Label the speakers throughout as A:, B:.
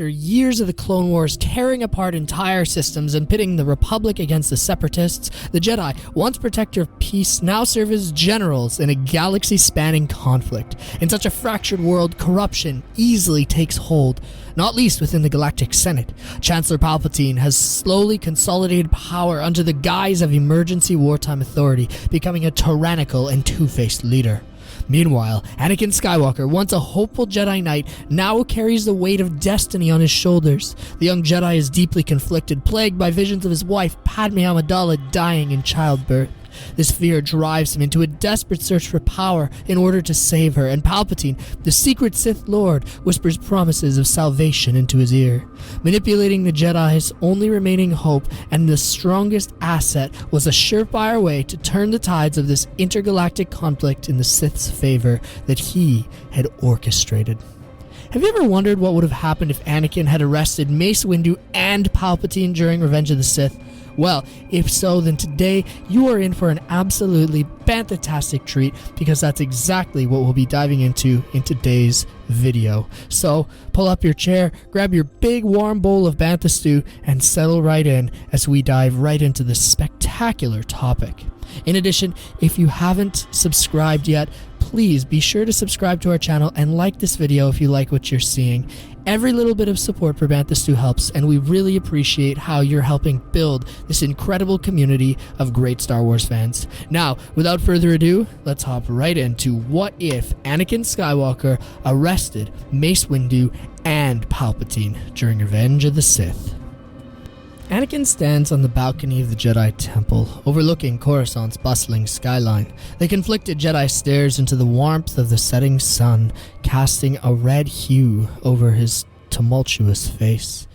A: after years of the Clone Wars tearing apart entire systems and pitting the Republic against the Separatists, the Jedi, once protector of peace, now serve as generals in a galaxy-spanning conflict. In such a fractured world, corruption easily takes hold, not least within the Galactic Senate. Chancellor Palpatine has slowly consolidated power under the guise of emergency wartime authority, becoming a tyrannical and two-faced leader. Meanwhile, Anakin Skywalker, once a hopeful Jedi Knight, now carries the weight of destiny on his shoulders. The young Jedi is deeply conflicted, plagued by visions of his wife, Padme Amidala, dying in childbirth. This fear drives him into a desperate search for power in order to save her, and Palpatine, the secret Sith Lord, whispers promises of salvation into his ear. Manipulating the Jedi's only remaining hope and the strongest asset was a surefire way to turn the tides of this intergalactic conflict in the Sith's favor that he had orchestrated. Have you ever wondered what would have happened if Anakin had arrested Mace Windu and Palpatine during Revenge of the Sith? Well, if so, then today you are in for an absolutely fantastic treat, because that's exactly what we'll be diving into in today's video. So pull up your chair, grab your big warm bowl of bantha stew, and settle right in as we dive right into this spectacular topic. In addition, if you haven't subscribed yet, please be sure to subscribe to our channel and like this video if you like what you're seeing. Every little bit of support for Bantha Stew helps, and we really appreciate how you're helping build this incredible community of great Star Wars fans. Now, without further ado, let's hop right into what if Anakin Skywalker arrested Mace Windu and Palpatine during Revenge of the Sith. Anakin stands on the balcony of the Jedi Temple, overlooking Coruscant's bustling skyline. The conflicted Jedi stares into the warmth of the setting sun, casting a red hue over his tumultuous face.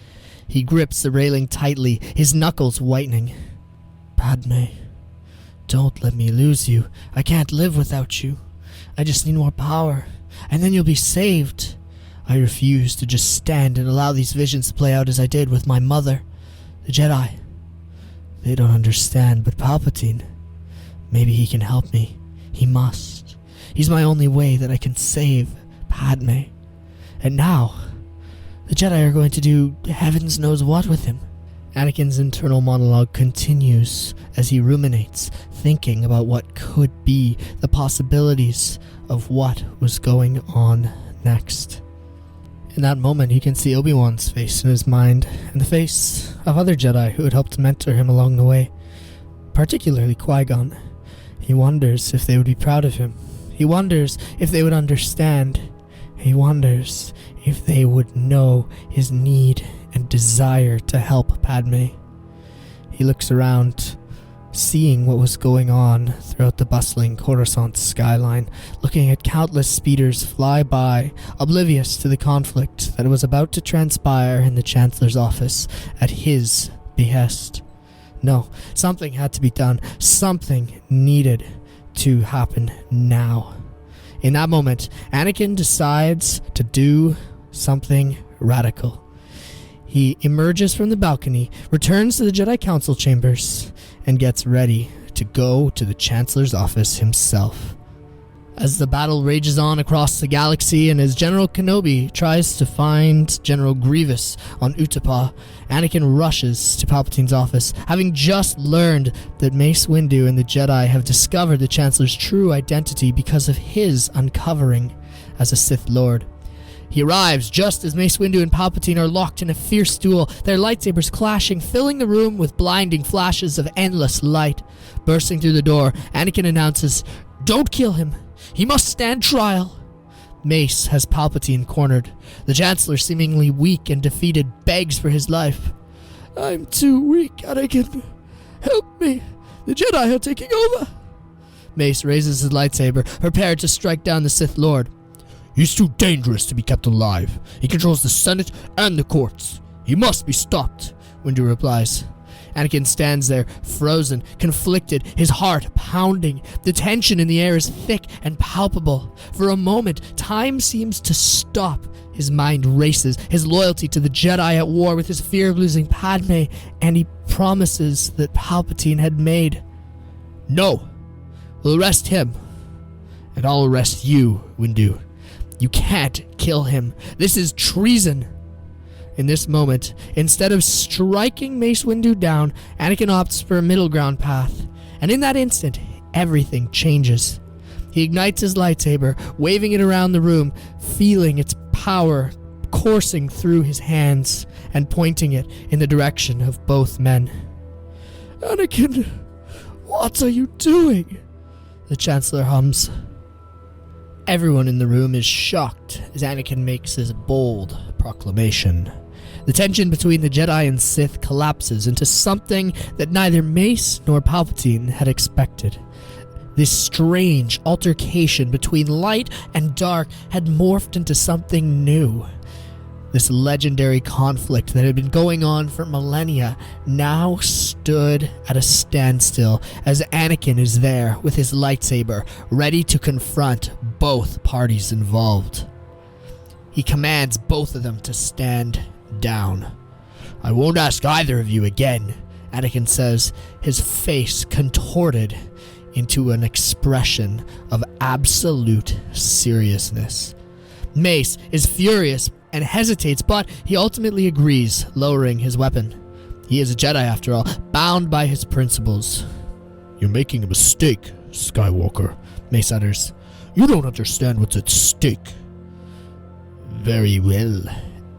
A: He grips the railing tightly, his knuckles whitening. Padme, don't let me lose you. I can't live without you. I just need more power, and then you'll be saved. I refuse to just stand and allow these visions to play out as I did with my mother. The Jedi, they don't understand, but Palpatine, maybe he can help me. He must. He's my only way that I can save Padme. And now, the Jedi are going to do heavens knows what with him. Anakin's internal monologue continues as he ruminates, thinking about what could be, the possibilities of what was going on next. In that moment, he can see Obi-Wan's face in his mind, and the face of other Jedi who had helped mentor him along the way, particularly Qui-Gon. He wonders if they would be proud of him. He wonders if they would understand. He wonders if they would know his need and desire to help Padme. He looks around, seeing what was going on throughout the bustling Coruscant skyline, looking at countless speeders fly by, oblivious to the conflict that was about to transpire in the Chancellor's office at his behest. No, something had to be done. Something needed to happen now. In that moment, Anakin decides to do something radical. He emerges from the balcony, returns to the Jedi Council chambers, and gets ready to go to the Chancellor's office himself. As the battle rages on across the galaxy and as General Kenobi tries to find General Grievous on Utapau, Anakin rushes to Palpatine's office, having just learned that Mace Windu and the Jedi have discovered the Chancellor's true identity because of his uncovering as a Sith Lord. He arrives just as Mace Windu and Palpatine are locked in a fierce duel, their lightsabers clashing, filling the room with blinding flashes of endless light. Bursting through the door, Anakin announces, "Don't kill him. He must stand trial." Mace has Palpatine cornered. The Chancellor, seemingly weak and defeated, begs for his life. "I'm too weak, Anakin. Help me. The Jedi are taking over." Mace raises his lightsaber, prepared to strike down the Sith Lord. "He's too dangerous to be kept alive. He controls the Senate and the courts. He must be stopped," Windu replies. Anakin stands there, frozen, conflicted, his heart pounding. The tension in the air is thick and palpable. For a moment, time seems to stop. His mind races, his loyalty to the Jedi at war with his fear of losing Padme, and he promises that Palpatine had made. "No, we'll arrest him, and I'll arrest you, Windu. You can't kill him. This is treason." In this moment, instead of striking Mace Windu down, Anakin opts for a middle ground path. And in that instant, everything changes. He ignites his lightsaber, waving it around the room, feeling its power coursing through his hands and pointing it in the direction of both men. "Anakin, what are you doing?" the Chancellor hums. Everyone in the room is shocked as Anakin makes his bold proclamation. The tension between the Jedi and Sith collapses into something that neither Mace nor Palpatine had expected. This strange altercation between light and dark had morphed into something new. This legendary conflict that had been going on for millennia now stood at a standstill as Anakin is there with his lightsaber, ready to confront both parties involved. He commands both of them to stand down. "I won't ask either of you again," Anakin says, his face contorted into an expression of absolute seriousness. Mace is furious and hesitates, but he ultimately agrees, lowering his weapon. He is a Jedi after all, bound by his principles. "You're making a mistake, Skywalker," Mace utters. "You don't understand what's at stake." "Very well,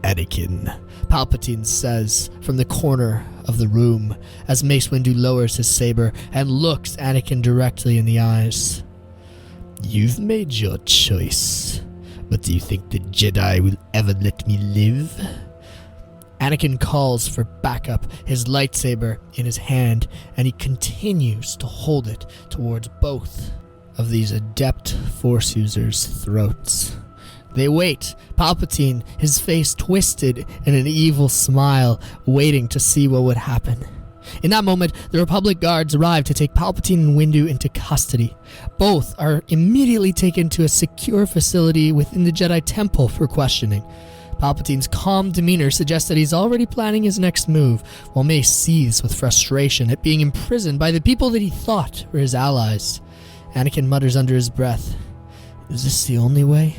A: Anakin," Palpatine says from the corner of the room as Mace Windu lowers his saber and looks Anakin directly in the eyes. "You've made your choice, but do you think the Jedi will ever let me live?" Anakin calls for backup, his lightsaber in his hand, and he continues to hold it towards both of these adept Force users' throats. They wait, Palpatine, his face twisted in an evil smile, waiting to see what would happen. In that moment, the Republic guards arrive to take Palpatine and Windu into custody. Both are immediately taken to a secure facility within the Jedi Temple for questioning. Palpatine's calm demeanor suggests that he's already planning his next move, while Mace seethes with frustration at being imprisoned by the people that he thought were his allies. Anakin mutters under his breath, "Is this the only way?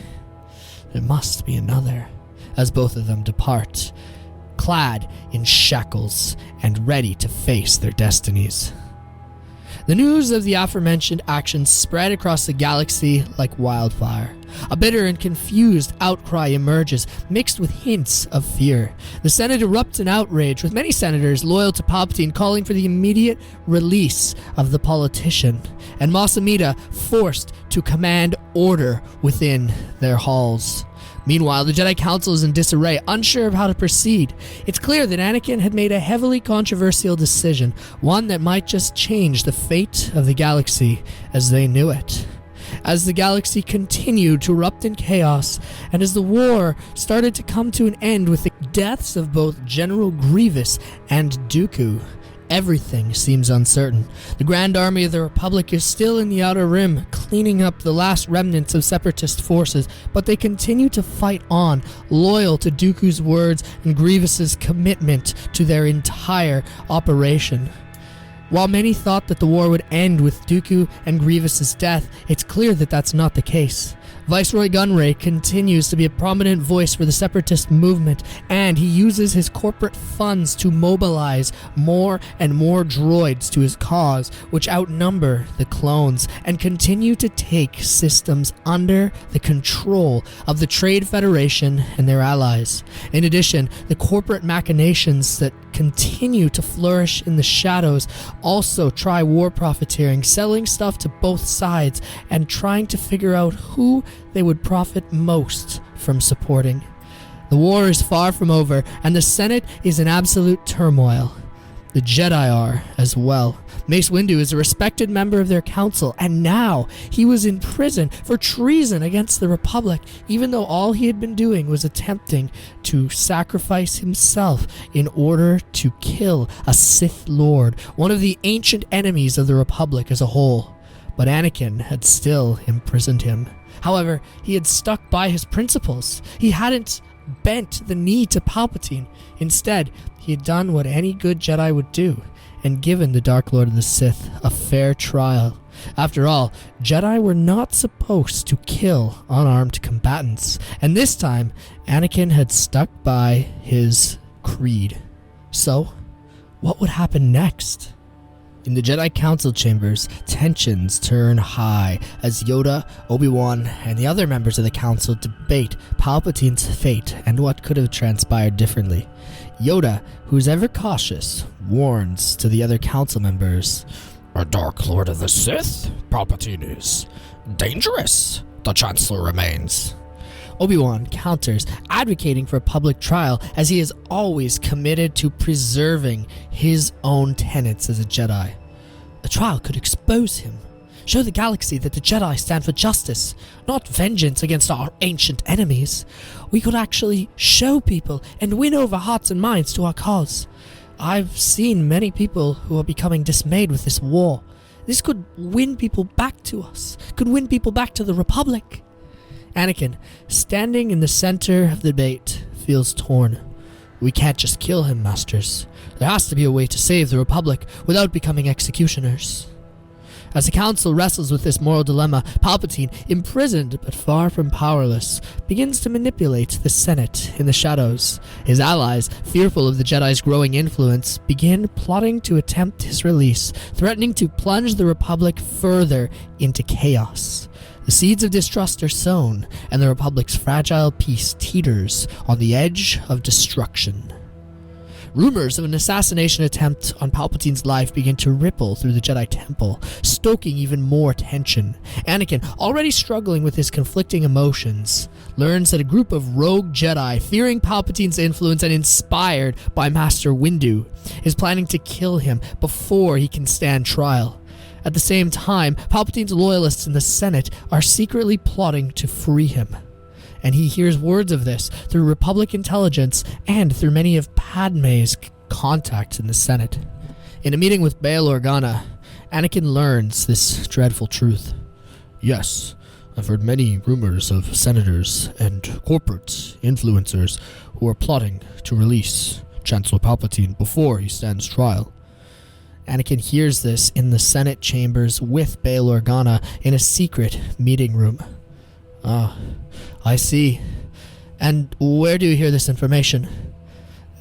A: There must be another," as both of them depart, clad in shackles and ready to face their destinies. The news of the aforementioned actions spread across the galaxy like wildfire. A bitter and confused outcry emerges, mixed with hints of fear. The Senate erupts in outrage, with many senators loyal to Palpatine calling for the immediate release of the politician, and Mos Amida forced to command order within their halls. Meanwhile, the Jedi Council is in disarray, unsure of how to proceed. It's clear that Anakin had made a heavily controversial decision, one that might just change the fate of the galaxy as they knew it. As the galaxy continued to erupt in chaos, and as the war started to come to an end with the deaths of both General Grievous and Dooku, everything seems uncertain. The Grand Army of the Republic is still in the Outer Rim, cleaning up the last remnants of Separatist forces, but they continue to fight on, loyal to Dooku's words and Grievous's commitment to their entire operation. While many thought that the war would end with Dooku and Grievous's death, it's clear that that's not the case. Viceroy Gunray continues to be a prominent voice for the Separatist movement, and he uses his corporate funds to mobilize more and more droids to his cause, which outnumber the clones and continue to take systems under the control of the Trade Federation and their allies. In addition, the corporate machinations that continue to flourish in the shadows also try war profiteering, selling stuff to both sides and trying to figure out who they would profit most from supporting. The war is far from over, and the Senate is in absolute turmoil. The Jedi are as well. Mace Windu is a respected member of their council, and now he was in prison for treason against the Republic, even though all he had been doing was attempting to sacrifice himself in order to kill a Sith Lord, one of the ancient enemies of the Republic as a whole. But Anakin had still imprisoned him. However, he had stuck by his principles. He hadn't bent the knee to Palpatine. Instead, he had done what any good Jedi would do, and given the Dark Lord of the Sith a fair trial. After all, Jedi were not supposed to kill unarmed combatants, and this time, Anakin had stuck by his creed. So, what would happen next? In the Jedi Council chambers, tensions turn high as Yoda, Obi-Wan, and the other members of the Council debate Palpatine's fate and what could have transpired differently. Yoda, who's ever cautious, warns to the other Council members, "A Dark Lord of the Sith, Palpatine is dangerous. The Chancellor remains." Obi-Wan counters, advocating for a public trial as he is always committed to preserving his own tenets as a Jedi. A trial could expose him, show the galaxy that the Jedi stand for justice, not vengeance against our ancient enemies. We could actually show people and win over hearts and minds to our cause. I've seen many people who are becoming dismayed with this war. This could win people back to us, could win people back to the Republic. Anakin, standing in the center of the debate, feels torn. We can't just kill him, Masters. There has to be a way to save the Republic without becoming executioners. As the Council wrestles with this moral dilemma, Palpatine, imprisoned but far from powerless, begins to manipulate the Senate in the shadows. His allies, fearful of the Jedi's growing influence, begin plotting to attempt his release, threatening to plunge the Republic further into chaos. The seeds of distrust are sown, and the Republic's fragile peace teeters on the edge of destruction. Rumors of an assassination attempt on Palpatine's life begin to ripple through the Jedi Temple, stoking even more tension. Anakin, already struggling with his conflicting emotions, learns that a group of rogue Jedi, fearing Palpatine's influence and inspired by Master Windu, is planning to kill him before he can stand trial. At the same time, Palpatine's loyalists in the Senate are secretly plotting to free him. And he hears words of this through Republic intelligence and through many of Padme's contacts in the Senate. In a meeting with Bail Organa, Anakin learns this dreadful truth. Yes, I've heard many rumors of senators and corporate influencers who are plotting to release Chancellor Palpatine before he stands trial. Anakin hears this in the Senate chambers with Bail Organa in a secret meeting room. Ah, I see. And where do you hear this information?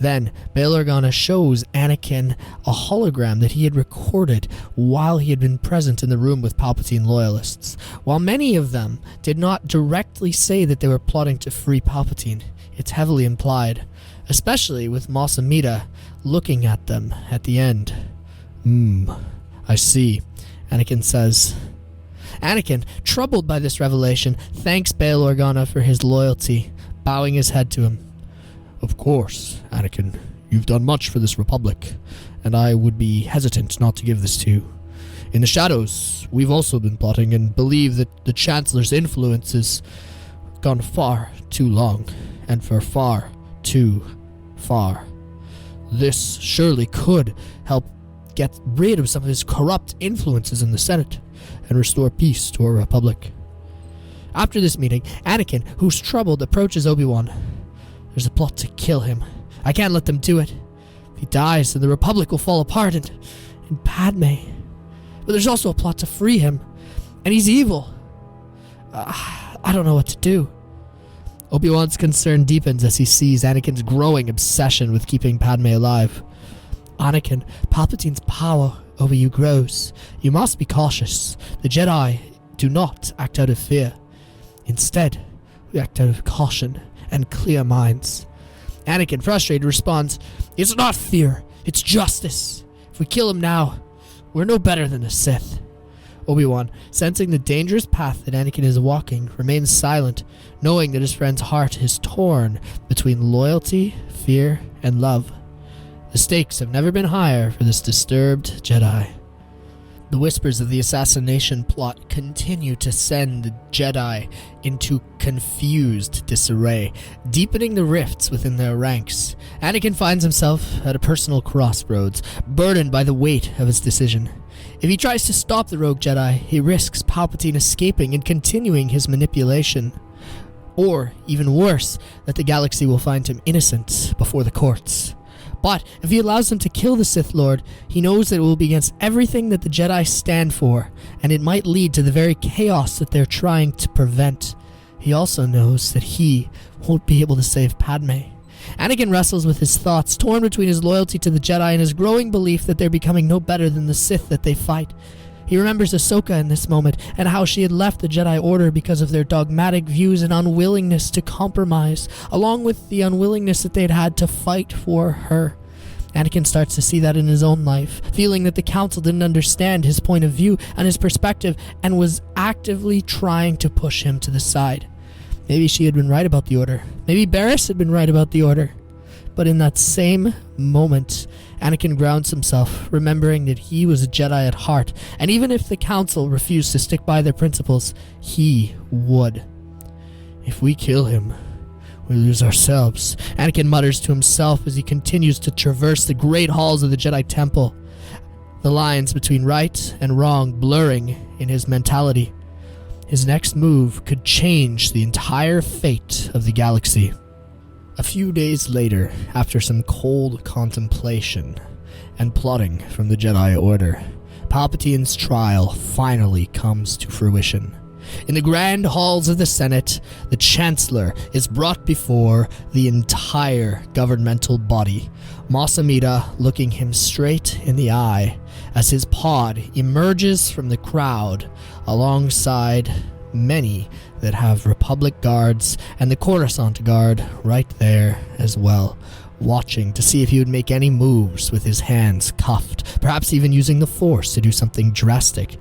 A: Then, Bail Organa shows Anakin a hologram that he had recorded while he had been present in the room with Palpatine loyalists. While many of them did not directly say that they were plotting to free Palpatine, it's heavily implied, especially with Mos Amida looking at them at the end. I see, Anakin says. Anakin, troubled by this revelation, thanks Bail Organa for his loyalty, bowing his head to him. Of course, Anakin, you've done much for this Republic, and I would be hesitant not to give this to you. In the shadows, we've also been plotting and believe that the Chancellor's influence has gone far too long, and for far too far. This surely could help get rid of some of his corrupt influences in the Senate and restore peace to our Republic. After this meeting, Anakin, who's troubled, approaches Obi-Wan. There's a plot to kill him. I can't let them do it. If he dies, then the Republic will fall apart and Padme. But there's also a plot to free him, and he's evil. I don't know what to do. Obi-Wan's concern deepens as he sees Anakin's growing obsession with keeping Padme alive. Anakin, Palpatine's power over you grows. You must be cautious. The Jedi do not act out of fear. Instead, we act out of caution and clear minds. Anakin, frustrated, responds, It's not fear, it's justice. If we kill him now, we're no better than the Sith. Obi-Wan, sensing the dangerous path that Anakin is walking, remains silent, knowing that his friend's heart is torn between loyalty, fear, and love. The stakes have never been higher for this disturbed Jedi. The whispers of the assassination plot continue to send the Jedi into confused disarray, deepening the rifts within their ranks. Anakin finds himself at a personal crossroads, burdened by the weight of his decision. If he tries to stop the rogue Jedi, he risks Palpatine escaping and continuing his manipulation. Or, even worse, that the galaxy will find him innocent before the courts. But if he allows them to kill the Sith Lord, he knows that it will be against everything that the Jedi stand for, and it might lead to the very chaos that they're trying to prevent. He also knows that he won't be able to save Padme. Anakin wrestles with his thoughts, torn between his loyalty to the Jedi and his growing belief that they're becoming no better than the Sith that they fight. He remembers Ahsoka in this moment and how she had left the Jedi Order because of their dogmatic views and unwillingness to compromise, along with the unwillingness that they'd had to fight for her. Anakin starts to see that in his own life, feeling that the Council didn't understand his point of view and his perspective and was actively trying to push him to the side. Maybe she had been right about the Order. Maybe Barriss had been right about the Order. But in that same moment, Anakin grounds himself, remembering that he was a Jedi at heart, and even if the Council refused to stick by their principles, he would. If we kill him, we lose ourselves, Anakin mutters to himself as he continues to traverse the great halls of the Jedi Temple, the lines between right and wrong blurring in his mentality. His next move could change the entire fate of the galaxy. A few days later, after some cold contemplation and plotting from the Jedi Order, Palpatine's trial finally comes to fruition. In the grand halls of the Senate, the Chancellor is brought before the entire governmental body, Mos Amida looking him straight in the eye as his pod emerges from the crowd alongside many that have Republic guards and the Coruscant Guard right there as well, watching to see if he would make any moves with his hands cuffed, perhaps even using the Force to do something drastic.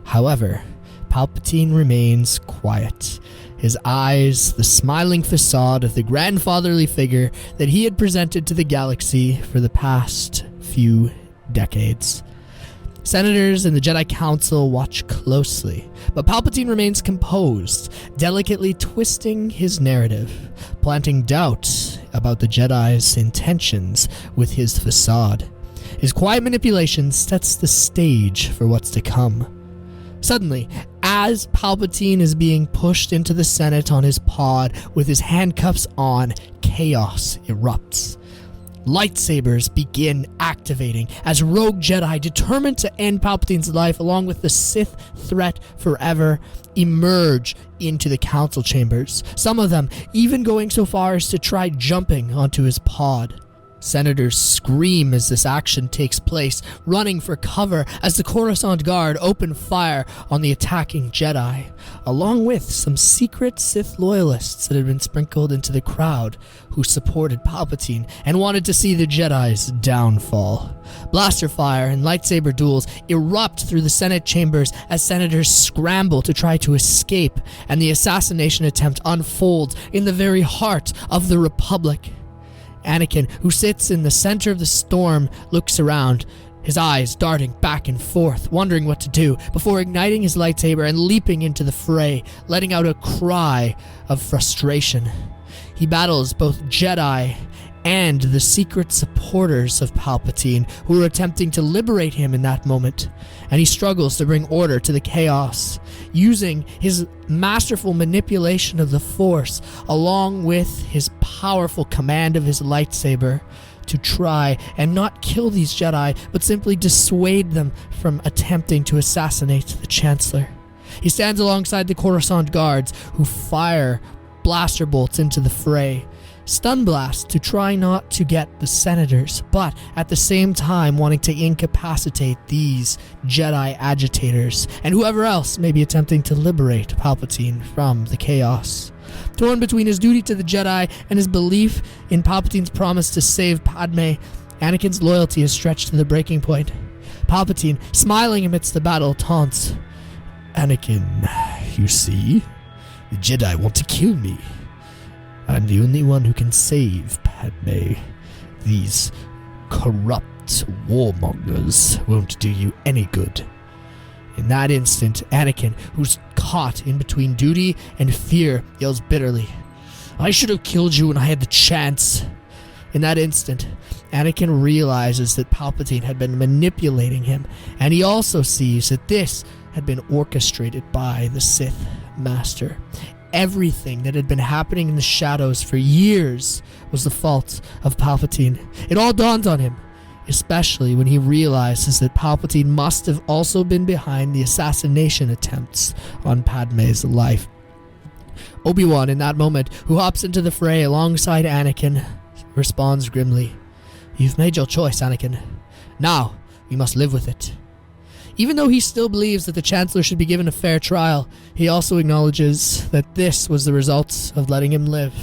A: However, Palpatine remains quiet, his eyes the smiling facade of the grandfatherly figure that he had presented to the galaxy for the past few decades. Senators and the Jedi Council watch closely, but Palpatine remains composed, delicately twisting his narrative, planting doubt about the Jedi's intentions with his facade. His quiet manipulation sets the stage for what's to come. Suddenly, as Palpatine is being pushed into the Senate on his pod with his handcuffs on, chaos erupts. Lightsabers begin activating as rogue Jedi determined to end Palpatine's life along with the Sith threat forever emerge into the council chambers, some of them even going so far as to try jumping onto his pod. Senators scream as this action takes place, running for cover as the Coruscant Guard open fire on the attacking Jedi, along with some secret Sith loyalists that had been sprinkled into the crowd who supported Palpatine and wanted to see the Jedi's downfall. Blaster fire and lightsaber duels erupt through the Senate chambers as senators scramble to try to escape, and the assassination attempt unfolds in the very heart of the Republic. Anakin, who sits in the center of the storm, looks around, his eyes darting back and forth, wondering what to do, before igniting his lightsaber and leaping into the fray, letting out a cry of frustration. He battles both Jedi and the secret supporters of Palpatine who are attempting to liberate him in that moment, and he struggles to bring order to the chaos, using his masterful manipulation of the Force along with his powerful command of his lightsaber to try and not kill these Jedi, but simply dissuade them from attempting to assassinate the Chancellor. He stands alongside the Coruscant guards who fire blaster bolts into the fray, stun blast to try not to get the senators, but at the same time wanting to incapacitate these Jedi agitators and whoever else may be attempting to liberate Palpatine from the chaos. Torn between his duty to the Jedi and his belief in Palpatine's promise to save Padme, Anakin's loyalty is stretched to the breaking point. Palpatine, smiling amidst the battle, taunts, "Anakin, you see? The Jedi want to kill me. I'm the only one who can save Padme. These corrupt warmongers won't do you any good." In that instant, Anakin, who's caught in between duty and fear, yells bitterly, "I should have killed you when I had the chance." In that instant, Anakin realizes that Palpatine had been manipulating him, and he also sees that this had been orchestrated by the Sith Master. Everything that had been happening in the shadows for years was the fault of Palpatine. It all dawns on him, especially when he realizes that Palpatine must have also been behind the assassination attempts on Padme's life. Obi-Wan, in that moment, who hops into the fray alongside Anakin, responds grimly, "You've made your choice, Anakin. Now, we must live with it." Even though he still believes that the Chancellor should be given a fair trial, he also acknowledges that this was the result of letting him live.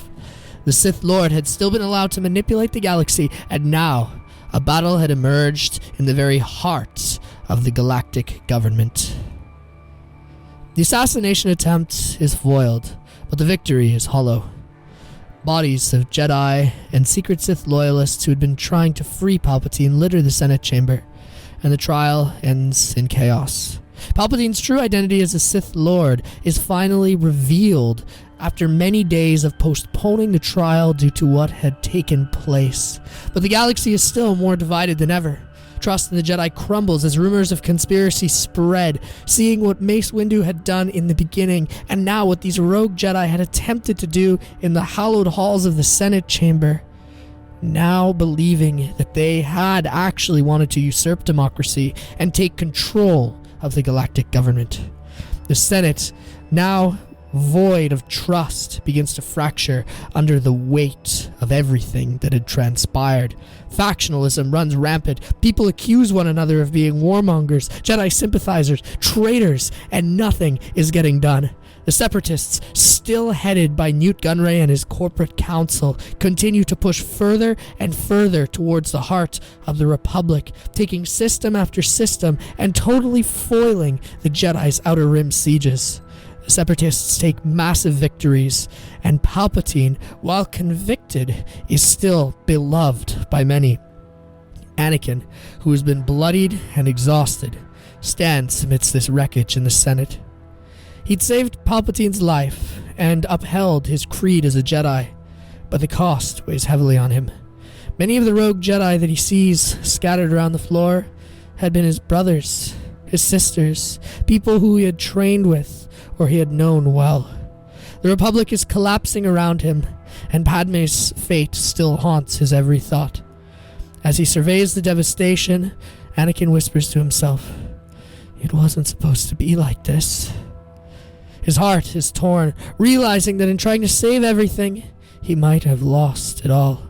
A: The Sith Lord had still been allowed to manipulate the galaxy, and now a battle had emerged in the very heart of the galactic government. The assassination attempt is foiled, but the victory is hollow. Bodies of Jedi and secret Sith loyalists who had been trying to free Palpatine litter the Senate chamber, and the trial ends in chaos. Palpatine's true identity as a Sith Lord is finally revealed after many days of postponing the trial due to what had taken place. But the galaxy is still more divided than ever. Trust in the Jedi crumbles as rumors of conspiracy spread, seeing what Mace Windu had done in the beginning, and now what these rogue Jedi had attempted to do in the hallowed halls of the Senate chamber. Now believing that they had actually wanted to usurp democracy and take control of the galactic government. The Senate, now void of trust, begins to fracture under the weight of everything that had transpired. Factionalism runs rampant. People accuse one another of being warmongers, Jedi sympathizers, traitors, and nothing is getting done. The Separatists, still headed by Newt Gunray and his corporate council, continue to push further and further towards the heart of the Republic, taking system after system and totally foiling the Jedi's Outer Rim sieges. The Separatists take massive victories, and Palpatine, while convicted, is still beloved by many. Anakin, who has been bloodied and exhausted, stands amidst this wreckage in the Senate. He'd saved Palpatine's life and upheld his creed as a Jedi, but the cost weighs heavily on him. Many of the rogue Jedi that he sees scattered around the floor had been his brothers, his sisters, people who he had trained with or he had known well. The Republic is collapsing around him, and Padme's fate still haunts his every thought. As he surveys the devastation, Anakin whispers to himself, "It wasn't supposed to be like this." His heart is torn, realizing that in trying to save everything, he might have lost it all.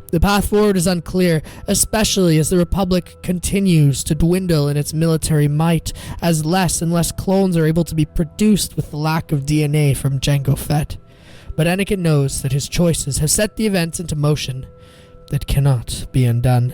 A: The path forward is unclear, especially as the Republic continues to dwindle in its military might, as less and less clones are able to be produced with the lack of DNA from Jango Fett. But Anakin knows that his choices have set the events into motion that cannot be undone.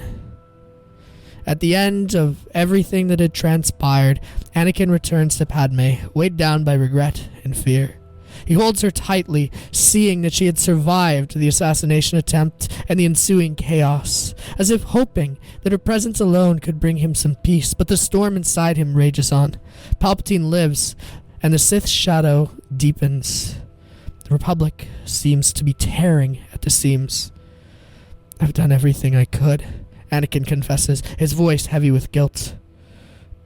A: At the end of everything that had transpired, Anakin returns to Padme, weighed down by regret and fear. He holds her tightly, seeing that she had survived the assassination attempt and the ensuing chaos, as if hoping that her presence alone could bring him some peace. But the storm inside him rages on. Palpatine lives, and the Sith's shadow deepens. The Republic seems to be tearing at the seams. "I've done everything I could," Anakin confesses, his voice heavy with guilt.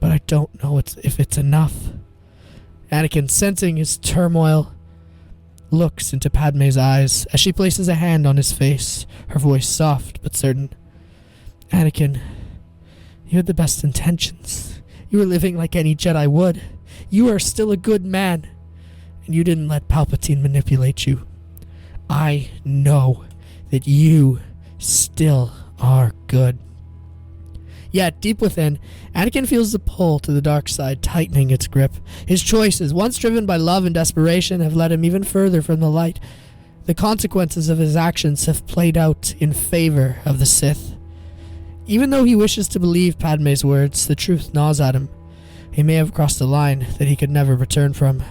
A: "But I don't know if it's enough." Anakin, sensing his turmoil, looks into Padme's eyes as she places a hand on his face, her voice soft but certain. "Anakin, you had the best intentions. You were living like any Jedi would. You are still a good man, and you didn't let Palpatine manipulate you. I know that you still are good." Yet, deep within, Anakin feels the pull to the dark side tightening its grip. His choices, once driven by love and desperation, have led him even further from the light. The consequences of his actions have played out in favor of the Sith. Even though he wishes to believe Padme's words, the truth gnaws at him. He may have crossed a line that he could never return from.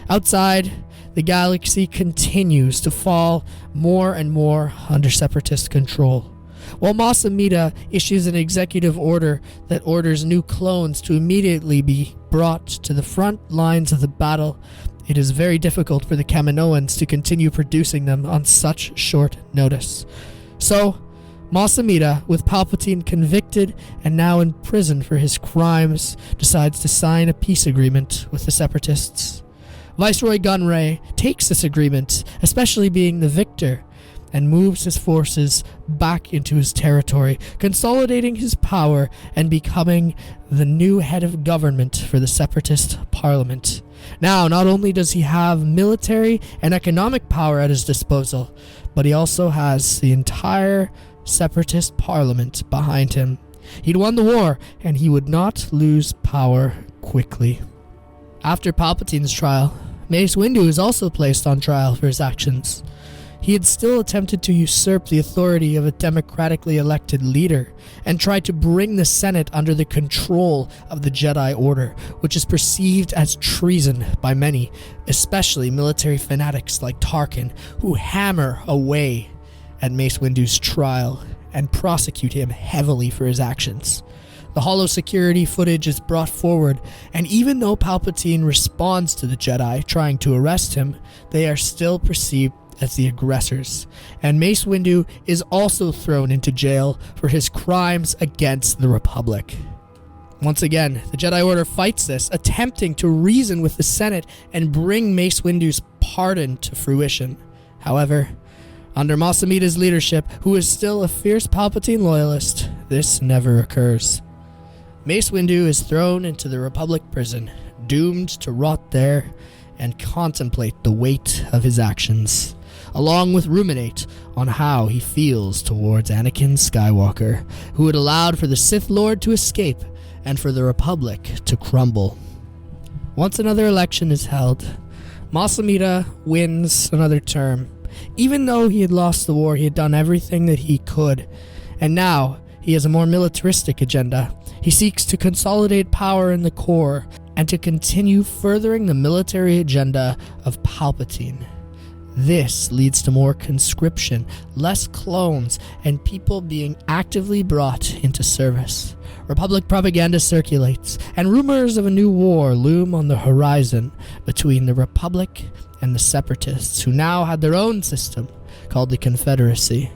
A: Outside, the galaxy continues to fall more and more under Separatist control. While Mace Windu issues an executive order that orders new clones to immediately be brought to the front lines of the battle, it is very difficult for the Kaminoans to continue producing them on such short notice. So, Mace Windu, with Palpatine convicted and now in prison for his crimes, decides to sign a peace agreement with the Separatists. Viceroy Gunray takes this agreement, especially being the victor, and moves his forces back into his territory, consolidating his power and becoming the new head of government for the Separatist Parliament. Now, not only does he have military and economic power at his disposal, but he also has the entire Separatist Parliament behind him. He'd won the war, and he would not lose power quickly. After Palpatine's trial, Mace Windu is also placed on trial for his actions. He had still attempted to usurp the authority of a democratically elected leader and tried to bring the Senate under the control of the Jedi Order, which is perceived as treason by many, especially military fanatics like Tarkin, who hammer away at Mace Windu's trial and prosecute him heavily for his actions. The hollow security footage is brought forward, and even though Palpatine responds to the Jedi trying to arrest him, they are still perceived as the aggressors, and Mace Windu is also thrown into jail for his crimes against the Republic. Once again, the Jedi Order fights this, attempting to reason with the Senate and bring Mace Windu's pardon to fruition. However, under Mace Windu's leadership, who is still a fierce Palpatine loyalist, this never occurs. Mace Windu is thrown into the Republic prison, doomed to rot there and contemplate the weight of his actions, along with ruminate on how he feels towards Anakin Skywalker, who had allowed for the Sith Lord to escape and for the Republic to crumble. Once another election is held, Mace Windu wins another term. Even though he had lost the war, he had done everything that he could, and now he has a more militaristic agenda. He seeks to consolidate power in the core and to continue furthering the military agenda of Palpatine. This leads to more conscription, less clones, and people being actively brought into service. Republic propaganda circulates, and rumors of a new war loom on the horizon between the Republic and the Separatists, who now had their own system called the Confederacy.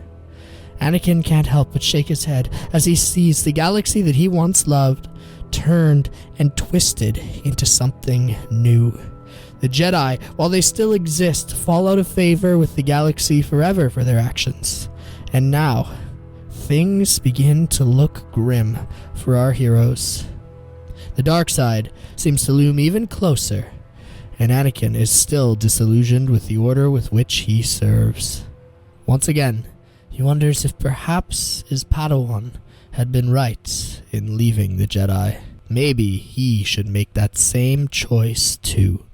A: Anakin can't help but shake his head as he sees the galaxy that he once loved turned and twisted into something new. The Jedi, while they still exist, fall out of favor with the galaxy forever for their actions. And now, things begin to look grim for our heroes. The dark side seems to loom even closer, and Anakin is still disillusioned with the order with which he serves. Once again, he wonders if perhaps his Padawan had been right in leaving the Jedi. Maybe he should make that same choice too.